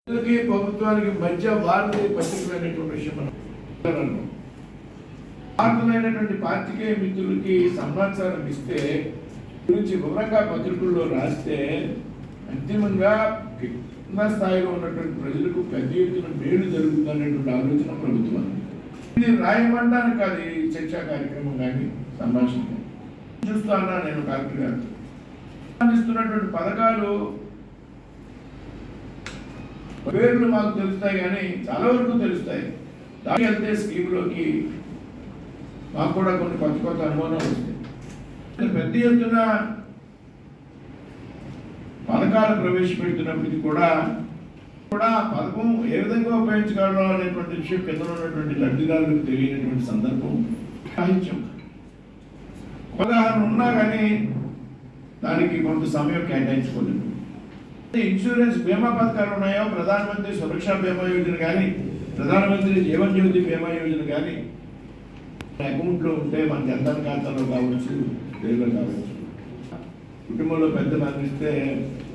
ప్రభుత్వానికి మధ్య వారిది పర్టికులైనటువంటి విషయం భారతమైనటువంటి పార్టీకే మిత్రులకి సమాచారం ఇస్తే గురించి వివరంగా పత్రికల్లో రాస్తే అంతిమంగా కింద స్థాయిలో ఉన్నటువంటి ప్రజలకు పెద్ద ఎత్తున మేలు జరుగుతుందనేటువంటి ఆలోచన ప్రభుత్వం. ఇది రాయమండానికి అది చర్చా కార్యక్రమం కానీ సంభాషణ చూస్తూ అన్నా నేను డాక్టర్ గారు అందిస్తున్నటువంటి పథకాలు పేర్లు మాకు తెలుస్తాయి కానీ చాలా వరకు తెలుస్తాయి. దానికి వెళ్తే స్కీమ్లోకి మాకు కూడా కొన్ని కొత్త కొత్త అనుమానాలు వస్తాయి. పెద్ద ఎత్తున పథకాలు ప్రవేశపెడుతున్నప్పటికీ కూడా పథకం ఏ విధంగా ఉపయోగించగలరో అనేటువంటి విషయం కింద ఉన్నటువంటి లబ్ధిదారులకు తెలియనటువంటి సందర్భం సాహిత్యం ఉదాహరణ ఉన్నా కానీ దానికి కొంత సమయం కేటాయించుకోలేదు. ఇన్సూరెన్స్ బీమా పథకాలు ఉన్నాయో ప్రధానమంత్రి సురక్ష బీమా యోజన కానీ ప్రధానమంత్రి జీవన్ జ్యోతి బీమా యోజన కానీ అకౌంట్లో ఉంటే మన జన్ధన్ ఖాతాలో కావచ్చు పేరులో కావచ్చు. కుటుంబంలో పెద్ద మరణిస్తే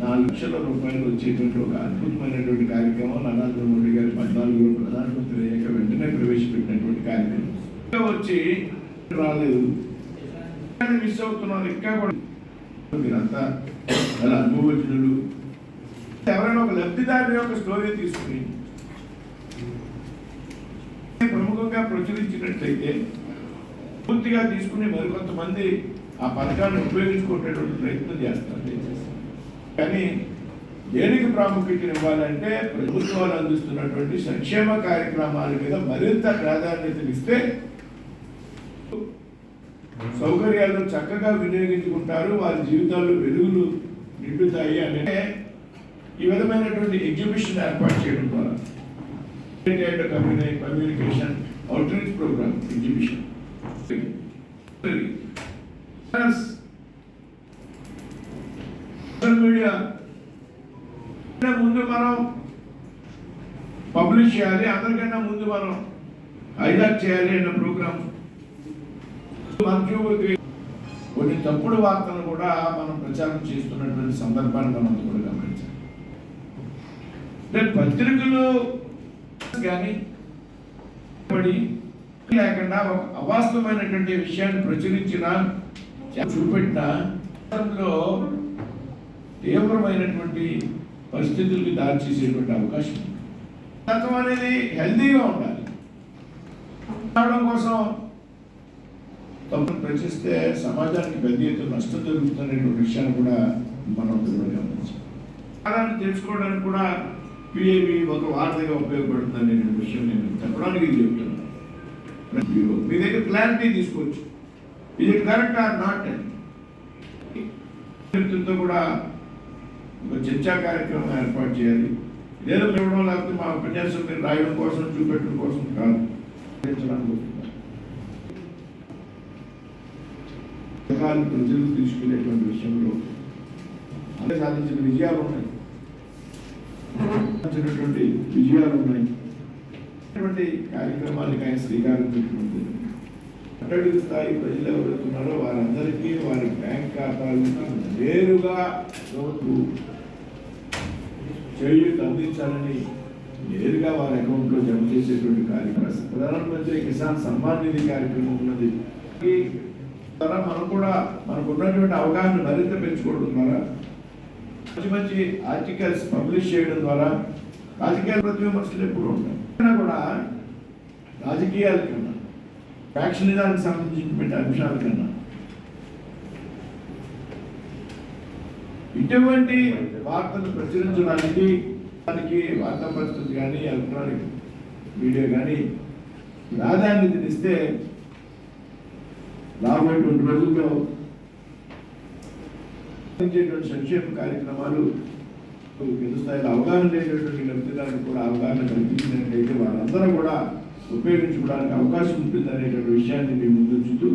4 లక్షల రూపాయలు వచ్చేటువంటి ఒక అద్భుతమైనటువంటి కార్యక్రమం నరేంద్ర మోడీ గారి 14 ప్రధానమంత్రి అయ్యాక వెంటనే ప్రవేశపెట్టినటువంటి కార్యక్రమం వచ్చి రాలేదు, మిస్ అవుతున్నారు. ఇంకా కూడా మీరంతా చాలా అనుభవజ్ఞులు. ఎవరైనా ఒక లబ్ధిదారుని యొక్క స్టోరీ తీసుకుని ప్రముఖంగా ప్రచురించినట్లయితే పూర్తిగా తీసుకుని మరికొంతమంది ఆ పథకాన్ని ఉపయోగించుకునేటువంటి ప్రయత్నం చేస్తారు. కానీ దేనికి ప్రాముఖ్యత ఇవ్వాలంటే ప్రభుత్వాలు అందిస్తున్నటువంటి సంక్షేమ కార్యక్రమాల మీద మరింత ప్రాధాన్యతనిస్తే సౌకర్యాలు చక్కగా వినియోగించుకుంటారు, వారి జీవితాల్లో వెలుగులు నిండుతాయి. అంటే ఈ విధమైనటువంటి ఎగ్జిబిషన్ ఏర్పాటు చేయడం ద్వారా communication outreach program exhibition social media ముందు మనం పబ్లిష్ చేయాలి, అందరికన్నా ముందు మనం హైలైట్ చేయాలి అన్న ప్రోగ్రామ్. కొన్ని తప్పుడు వార్తలు కూడా మనం ప్రచారం చేస్తున్నటువంటి సందర్భాన్ని మనం కూడా గమనించాలి. పత్రికలు కానీ లేకుండా ఒక అవాస్తవమైనటువంటి విషయాన్ని ప్రచురించిన చూపెట్టిన తీవ్రమైనటువంటి పరిస్థితులకి దారి చేసేటువంటి అవకాశం ఉంది. తత్వం అనేది హెల్దీగా ఉండాలి. రావడం కోసం తప్పును ప్రశ్నిస్తే సమాజానికి పెద్ద ఎత్తున నష్టం జరుగుతున్నటువంటి విషయాన్ని కూడా మనం గమనించాలి. దాన్ని తెలుసుకోవడానికి కూడా పిఏబి ఒక వార్తగా ఉపయోగపడుతుంది అనే విషయం నేను చెప్పడానికి చెప్తున్నాను. మీ దగ్గర క్లారిటీ తీసుకోవచ్చు, ఇది కరెక్ట్ ఆర్ నాట్ అని. కూడా ఒక చర్చా కార్యక్రమం ఏర్పాటు చేయాలి. లేదా ఇవ్వడం లేకపోతే మా ఉపన్యాసం మీరు రాయడం కోసం చూపెట్టడం కోసం కాదు. ప్రజలు తీసుకునేటువంటి విషయంలో అదే సాధించిన విజయాలు ఉన్నాయి, విజయాలు ఉన్నాయి. అటువంటి కార్యక్రమానికి ఆయన శ్రీకారం చుట్టుకుంది. అట్టడుగు స్థాయి ప్రజలు ఎవరుతున్నారో వారందరికీ వారి బ్యాంక్ ఖాతాలకు నేరుగా చేయూత అందించాలని నేరుగా వారి అకౌంట్లో జమ చేసేటువంటి కార్యక్రమం ప్రధానమంత్రి కిసాన్ సమ్మాన్ నిధి కార్యక్రమం ఉన్నది. మనం కూడా మనకు ఉన్నటువంటి అవగాహన మరింత పెంచుకోవడం ద్వారా మంచి మంచి ఆర్టికల్స్ పబ్లిష్ చేయడం ద్వారా రాజకీయాల ప్రతి విమర్శలు ఎప్పుడు ఉంటాయి. కూడా రాజకీయాల కన్నా ఫ్యాక్షనిజానికి సంబంధించినటువంటి అంశాల కన్నా ఇటువంటి వార్తలు ప్రచురించడానికి దానికి వార్తా పరిస్థితి కానీ ఎలక్ట్రానిక్ మీడియా కానీ ప్రాధాన్యతనిస్తే రాబోయేటువంటి రోజుల్లో సంక్షేమ కార్యక్రమాలు కింద స్థాయిలో అవగాహన లేనటువంటి లబ్ధిదారులకు కూడా అవగాహన కల్పించినట్లయితే వారందరూ కూడా ఉపయోగించుకోవడానికి అవకాశం ఉంటుంది అనేటువంటి విషయాన్ని మేము ముందుంచుతూ